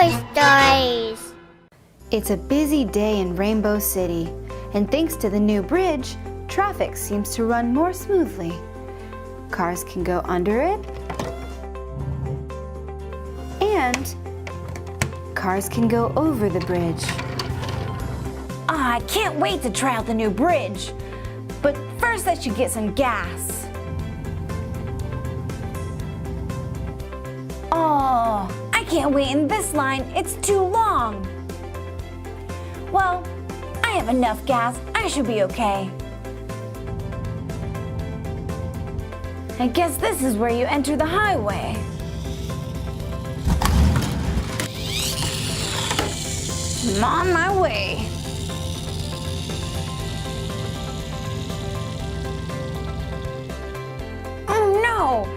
Toy Stories. It's a busy day in Rainbow City, and thanks to the new bridge, traffic seems to run more smoothly. Cars can go under it, and cars can go over the bridge. I can't wait to try out the new bridge. But first I should get some gas. Oh, I can't wait in this line. It's too long. Well, I have enough gas. I should be okay. I guess this is where you enter the highway. I'm on my way. Oh no!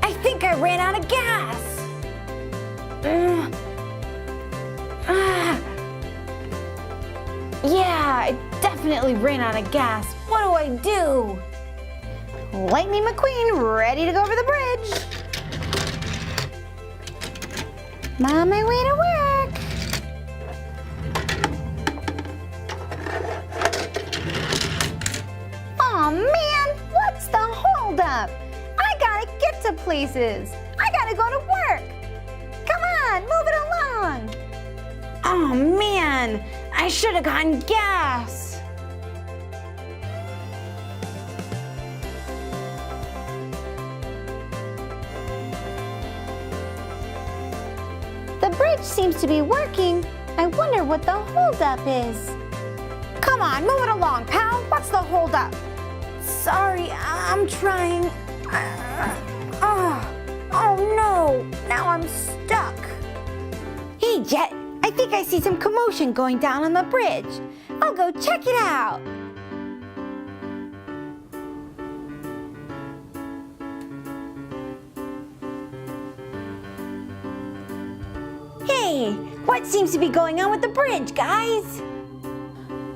I think I ran out of gas. Yeah, I definitely ran out of gas. What do I do? Lightning McQueen, ready to go over the bridge. I'm on my way to work. Aw man, what's the holdup? I gotta get to places. I gotta go to work. Come on, move it along. Oh man, I should have gotten gas. The bridge seems to be working. I wonder what the holdup is. Come on, move it along, pal. What's the holdup? Sorry, I'm trying. Oh no, now I'm stuck. Hey, Jet, I think I see some commotion going down on the bridge. I'll go check it out. Hey, what seems to be going on with the bridge, guys?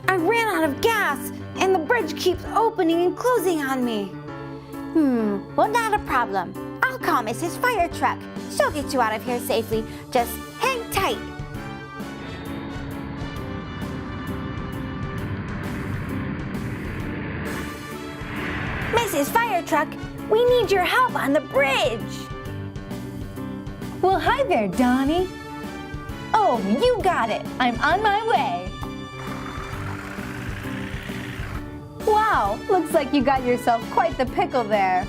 I ran out of gas and the bridge keeps opening and closing on me. Well, not a problem. I'll call Mrs. Fire Truck. She'll get you out of here safely. Just hang tight. Mrs. Fire Truck, we need your help on the bridge. Well, hi there, Donnie. Oh, you got it. I'm on my way. Wow, looks like you got yourself quite the pickle there.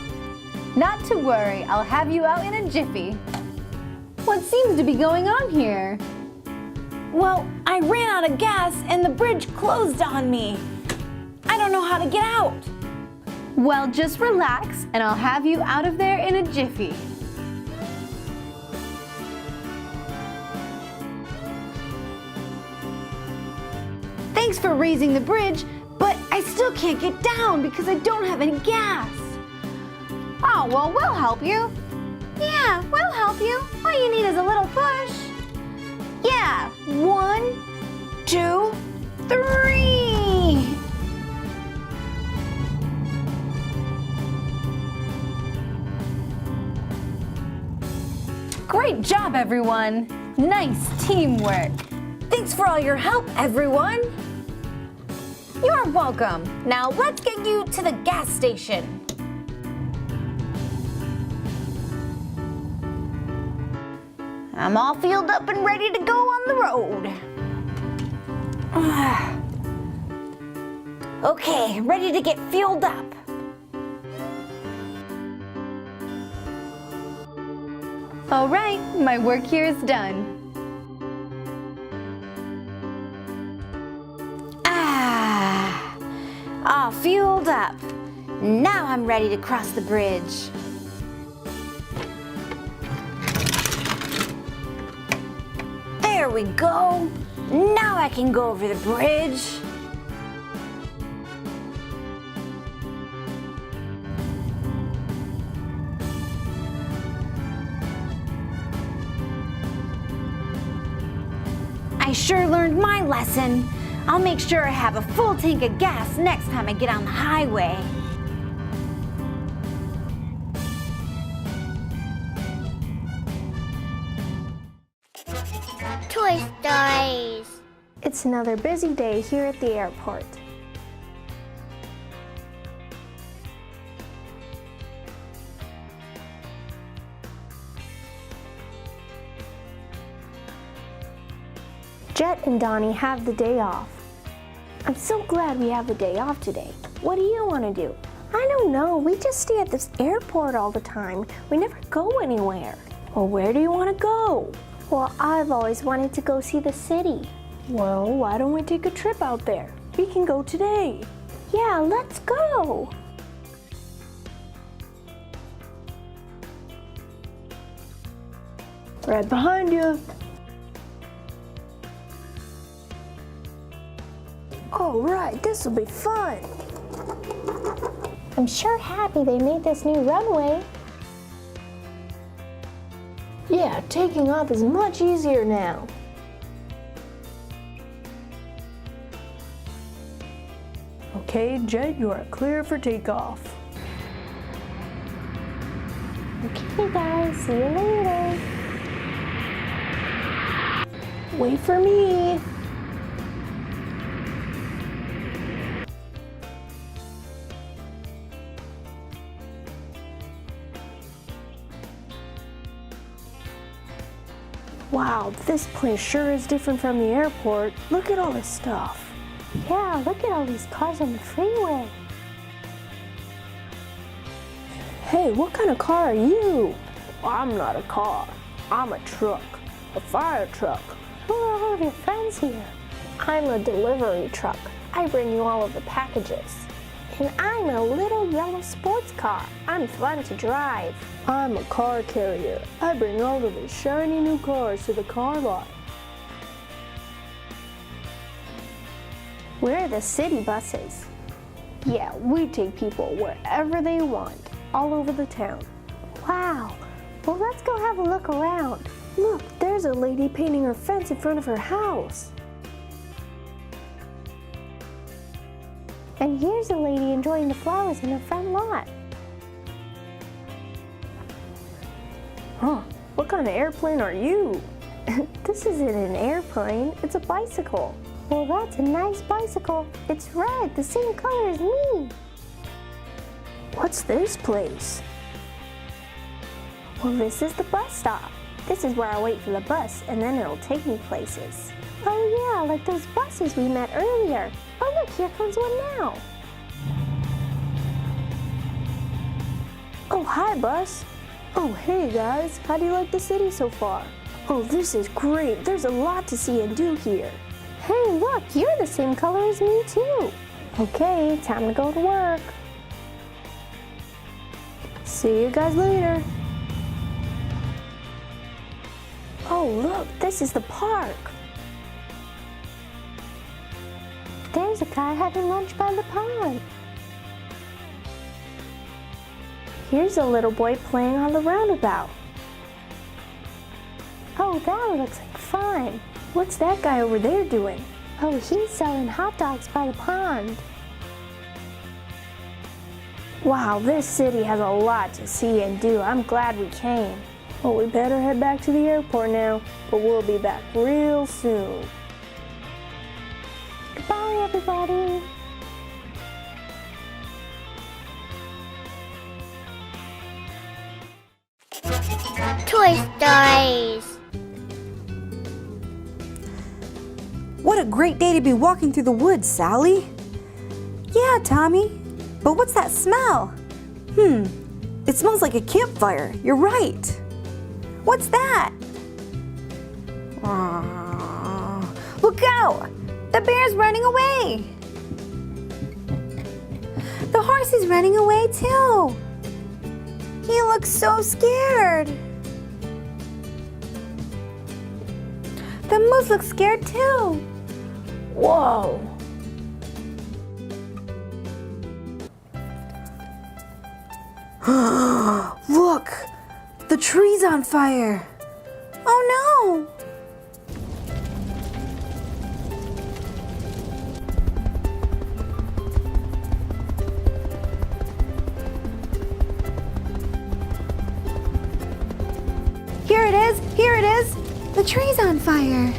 Not to worry, I'll have you out in a jiffy. What seems to be going on here? Well, I ran out of gas and the bridge closed on me. I don't know how to get out. Well, just relax and I'll have you out of there in a jiffy. Thanks for raising the bridge, but I still can't get down because I don't have any gas. Oh, well, we'll help you. Yeah, we'll help you. All you need is a little push. Yeah, 1, 2, 3. Great job, everyone. Nice teamwork. Thanks for all your help, everyone. You're welcome. Now let's get you to the gas station. I'm all fueled up and ready to go on the road. Okay, ready to get fueled up. All right, my work here is done. All fueled up. Now I'm ready to cross the bridge. There we go. Now I can go over the bridge. I sure learned my lesson. I'll make sure I have a full tank of gas next time I get on the highway. Toy Stories. It's another busy day here at the airport. Jet and Donnie have the day off. I'm so glad we have the day off today. What do you want to do? I don't know. We just stay at this airport all the time. We never go anywhere. Well, where do you want to go? Well, I've always wanted to go see the city. Well, why don't we take a trip out there? We can go today. Yeah, let's go. Right behind you. All right, this will be fun. I'm sure happy they made this new runway. Yeah, taking off is much easier now. Okay, Jet, you are clear for takeoff. Okay, guys, see you later. Wait for me. Wow, this place sure is different from the airport. Look at all this stuff. Yeah, look at all these cars on the freeway. Hey, what kind of car are you? I'm not a car. I'm a truck. A fire truck. Who are all of your friends here? I'm a delivery truck. I bring you all of the packages. And I'm a little yellow sports car. I'm fun to drive. I'm a car carrier. I bring all of the shiny new cars to the car lot. We're the city buses. Yeah, we take people wherever they want, all over the town. Wow, well let's go have a look around. Look, there's a lady painting her fence in front of her house. And here's a lady enjoying the flowers in her front lot. Huh, what kind of airplane are you? This isn't an airplane, it's a bicycle. Well, that's a nice bicycle. It's red, the same color as me. What's this place? Well, this is the bus stop. This is where I wait for the bus, and then it'll take me places. Oh yeah, like those buses we met earlier. Oh look, here comes one now. Oh, hi bus. Oh, hey guys, how do you like the city so far? Oh, this is great. There's a lot to see and do here. Hey, look, you're the same color as me too. Okay, time to go to work. See you guys later. Oh, look, this is the park. There's a guy having lunch by the pond. Here's a little boy playing on the roundabout. Oh, that looks like fun. What's that guy over there doing? Oh, he's selling hot dogs by the pond. Wow, this city has a lot to see and do. I'm glad we came. Well, we better head back to the airport now, but we'll be back real soon. Goodbye, everybody. Toy Stories. What a great day to be walking through the woods, Sally. Yeah, Tommy, but what's that smell? It smells like a campfire. You're right. What's that? Look out! The bear's running away! The horse is running away too. He looks so scared. The moose looks scared too. Whoa. Look, the tree's on fire. Oh no! Here it is! Here it is! The tree's on fire.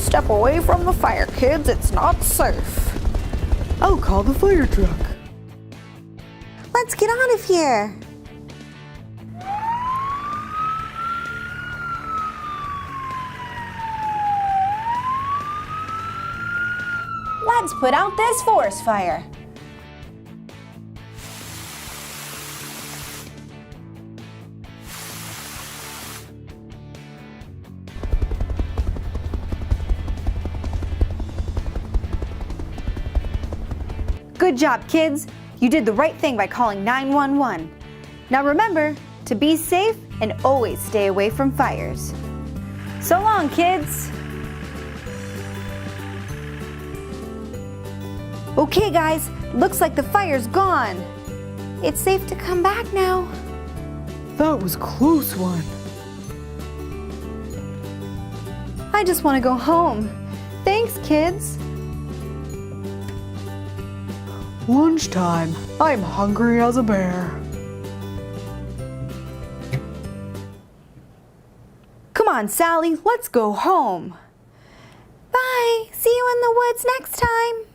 Step away from the fire, kids. It's not safe. I'll call the fire truck. Let's get out of here. Let's put out this forest fire. Good job, kids. You did the right thing by calling 911. Now remember to be safe and always stay away from fires. So long, kids. Okay, guys, looks like the fire's gone. It's safe to come back now. That was a close one. I just want to go home. Thanks, kids. Lunchtime. I'm hungry as a bear. Come on, Sally, let's go home. Bye. See you in the woods next time.